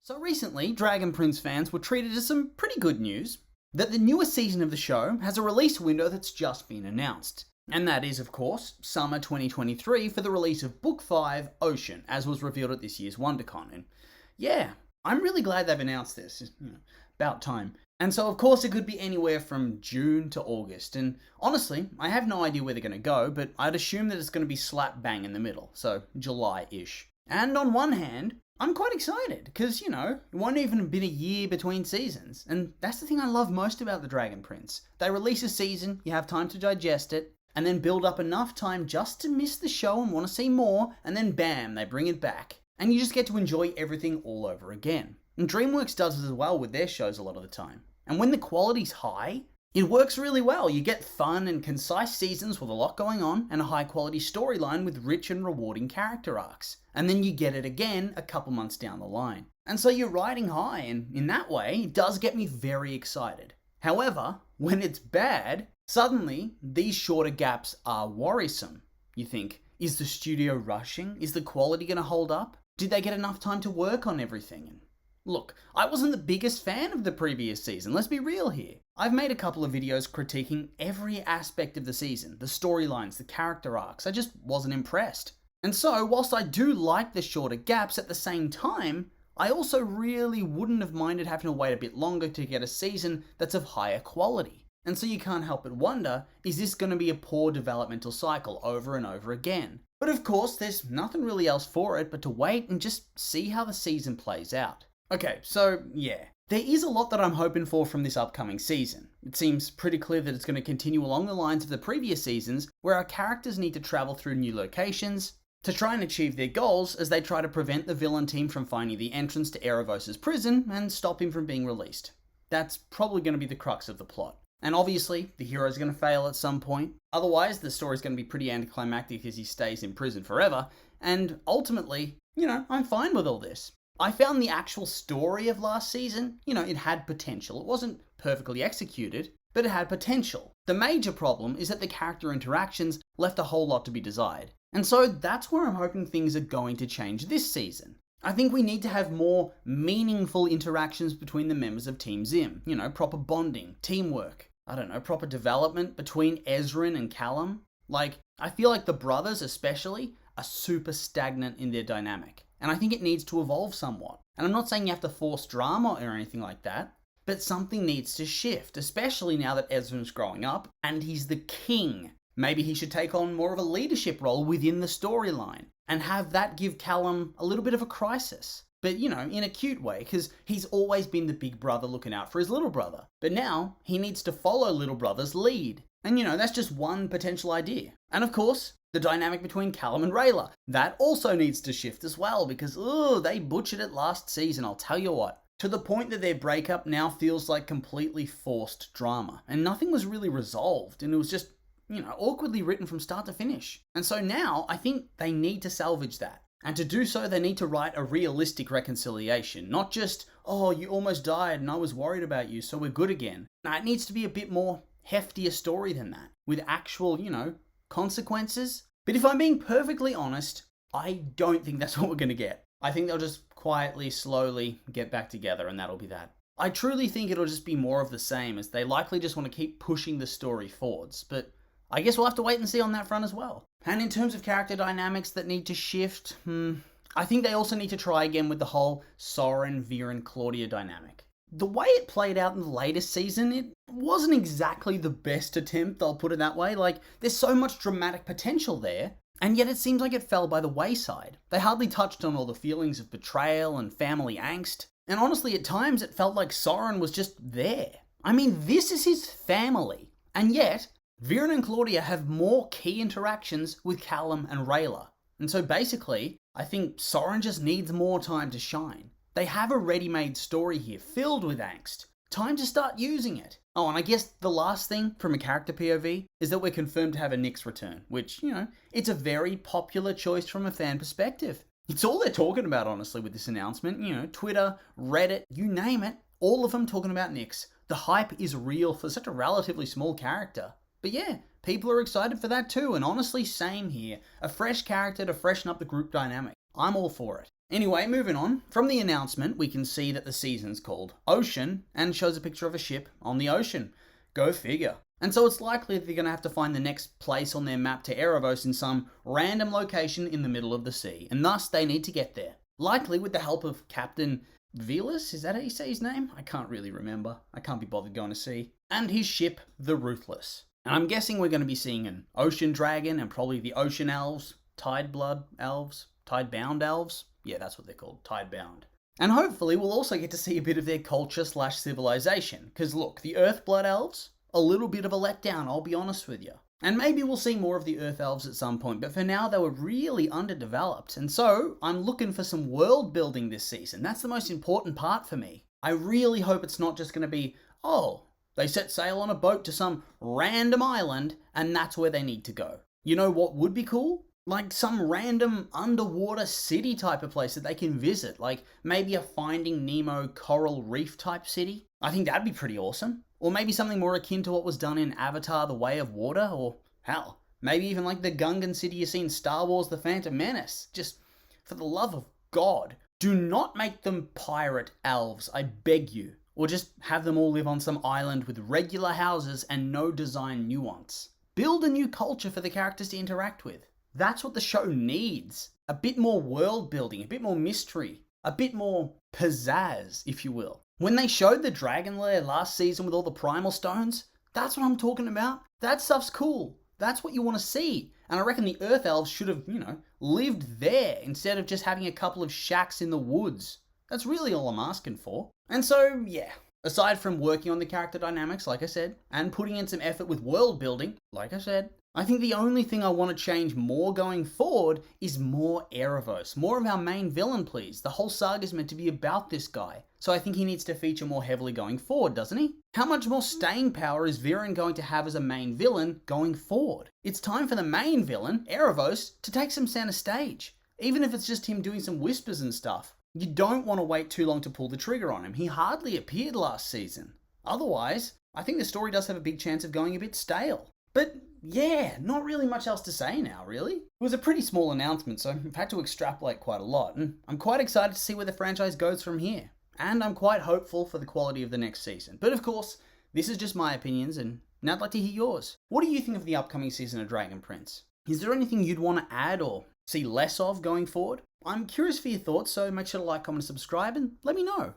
So recently, Dragon Prince fans were treated to some pretty good news that the newest season of the show has a release window that's just been announced. And that is, of course, summer 2023 for the release of Book 5, Ocean, as was revealed at this year's WonderCon. And yeah, I'm really glad they've announced this. About time. And so, of course, it could be anywhere from June to August. And honestly, I have no idea where they're going to go, but I'd assume that it's going to be slap bang in the middle, so July-ish. And on one hand, I'm quite excited, because, it won't even have been a year between seasons. And that's the thing I love most about The Dragon Prince. They release a season, you have time to digest it, and then build up enough time just to miss the show and want to see more, and then bam, they bring it back. And you just get to enjoy everything all over again. And DreamWorks does it as well with their shows a lot of the time. And when the quality's high, it works really well. You get fun and concise seasons with a lot going on and a high quality storyline with rich and rewarding character arcs. And then you get it again a couple months down the line. And so you're riding high, and in that way, it does get me very excited. However, when it's bad, suddenly these shorter gaps are worrisome. You think, is the studio rushing? Is the quality going to hold up? Did they get enough time to work on everything? And look, I wasn't the biggest fan of the previous season, let's be real here. I've made a couple of videos critiquing every aspect of the season, the storylines, the character arcs. I just wasn't impressed. And so, whilst I do like the shorter gaps, at the same time, I also really wouldn't have minded having to wait a bit longer to get a season that's of higher quality. And so you can't help but wonder, is this going to be a poor developmental cycle over and over again? But of course, there's nothing really else for it but to wait and just see how the season plays out. Okay, so yeah, there is a lot that I'm hoping for from this upcoming season. It seems pretty clear that it's going to continue along the lines of the previous seasons, where our characters need to travel through new locations to try and achieve their goals as they try to prevent the villain team from finding the entrance to Erebos' prison and stop him from being released. That's probably going to be the crux of the plot. And obviously, the hero's going to fail at some point. Otherwise, the story's going to be pretty anticlimactic as he stays in prison forever. And ultimately, I'm fine with all this. I found the actual story of last season, it had potential. It wasn't perfectly executed, but it had potential. The major problem is that the character interactions left a whole lot to be desired. And so that's where I'm hoping things are going to change this season. I think we need to have more meaningful interactions between the members of Team Zim. Proper bonding, teamwork, proper development between Ezran and Callum. I feel like the brothers especially are super stagnant in their dynamic. And I think it needs to evolve somewhat. And I'm not saying you have to force drama or anything like that, but something needs to shift, especially now that Ezran's growing up and he's the king. Maybe he should take on more of a leadership role within the storyline and have that give Callum a little bit of a crisis. But, in a cute way, because he's always been the big brother looking out for his little brother. But now, he needs to follow little brother's lead. And, that's just one potential idea. And of course, the dynamic between Callum and Rayla. That also needs to shift as well, because, they butchered it last season, I'll tell you what. To the point that their breakup now feels like completely forced drama. And nothing was really resolved, and it was just, awkwardly written from start to finish. And so now, I think they need to salvage that. And to do so, they need to write a realistic reconciliation. Not just, oh, you almost died and I was worried about you, so we're good again. No, it needs to be a bit more heftier story than that. With actual, consequences. But if I'm being perfectly honest, I don't think that's what we're going to get. I think they'll just quietly, slowly get back together and that'll be that. I truly think it'll just be more of the same, as they likely just want to keep pushing the story forwards. But I guess we'll have to wait and see on that front as well. And in terms of character dynamics that need to shift, I think they also need to try again with the whole Soren, Viren, Claudia dynamic. The way it played out in the latest season, it wasn't exactly the best attempt, I'll put it that way. There's so much dramatic potential there, and yet it seems like it fell by the wayside. They hardly touched on all the feelings of betrayal and family angst. And honestly, at times it felt like Soren was just there. I mean, this is his family. And yet, Viren and Claudia have more key interactions with Callum and Rayla. And so basically, I think Soren just needs more time to shine. They have a ready-made story here filled with angst. Time to start using it. Oh, and I guess the last thing from a character POV is that we're confirmed to have a Nyx return, which, it's a very popular choice from a fan perspective. It's all they're talking about, honestly, with this announcement. Twitter, Reddit, you name it, all of them talking about Nyx. The hype is real for such a relatively small character. But yeah, people are excited for that too, and honestly, same here. A fresh character to freshen up the group dynamic. I'm all for it. Anyway, moving on. From the announcement, we can see that the season's called Ocean and shows a picture of a ship on the ocean. Go figure. And so it's likely that they're going to have to find the next place on their map to Erebos in some random location in the middle of the sea, and thus they need to get there. Likely with the help of Captain Velas, is that how you say his name? I can't really remember. I can't be bothered going to sea. And his ship, the Ruthless. And I'm guessing we're going to be seeing an ocean dragon and probably the ocean elves, Tidebound elves. Yeah, that's what they're called, Tidebound. And hopefully we'll also get to see a bit of their culture/civilization. Because look, the Earthblood elves, a little bit of a letdown, I'll be honest with you. And maybe we'll see more of the Earth Elves at some point, but for now they were really underdeveloped. And so I'm looking for some world building this season. That's the most important part for me. I really hope it's not just going to be, oh, they set sail on a boat to some random island and that's where they need to go. You know what would be cool? Like some random underwater city type of place that they can visit. Like maybe a Finding Nemo coral reef type city. I think that'd be pretty awesome. Or maybe something more akin to what was done in Avatar: The Way of Water, or hell, maybe even like the Gungan city you see in Star Wars: The Phantom Menace. Just, for the love of God, do not make them pirate elves, I beg you. Or just have them all live on some island with regular houses and no design nuance. Build a new culture for the characters to interact with. That's what the show needs. A bit more world building, a bit more mystery, a bit more pizzazz, if you will. When they showed the Dragon Lair last season with all the primal stones, that's what I'm talking about. That stuff's cool. That's what you want to see. And I reckon the Earth Elves should have, lived there instead of just having a couple of shacks in the woods. That's really all I'm asking for. And so, yeah, aside from working on the character dynamics, like I said, and putting in some effort with world building, like I said, I think the only thing I want to change more going forward is more Erebos. More of our main villain, please. The whole saga is meant to be about this guy. So I think he needs to feature more heavily going forward, doesn't he? How much more staying power is Viren going to have as a main villain going forward? It's time for the main villain, Erebos, to take some center stage. Even if it's just him doing some whispers and stuff. You don't want to wait too long to pull the trigger on him. He hardly appeared last season. Otherwise, I think the story does have a big chance of going a bit stale. But yeah, not really much else to say now, really. It was a pretty small announcement, so I've had to extrapolate quite a lot, and I'm quite excited to see where the franchise goes from here. And I'm quite hopeful for the quality of the next season. But of course, this is just my opinions, and now I'd like to hear yours. What do you think of the upcoming season of Dragon Prince? Is there anything you'd want to add or see less of going forward? I'm curious for your thoughts, so make sure to like, comment, and subscribe, and let me know.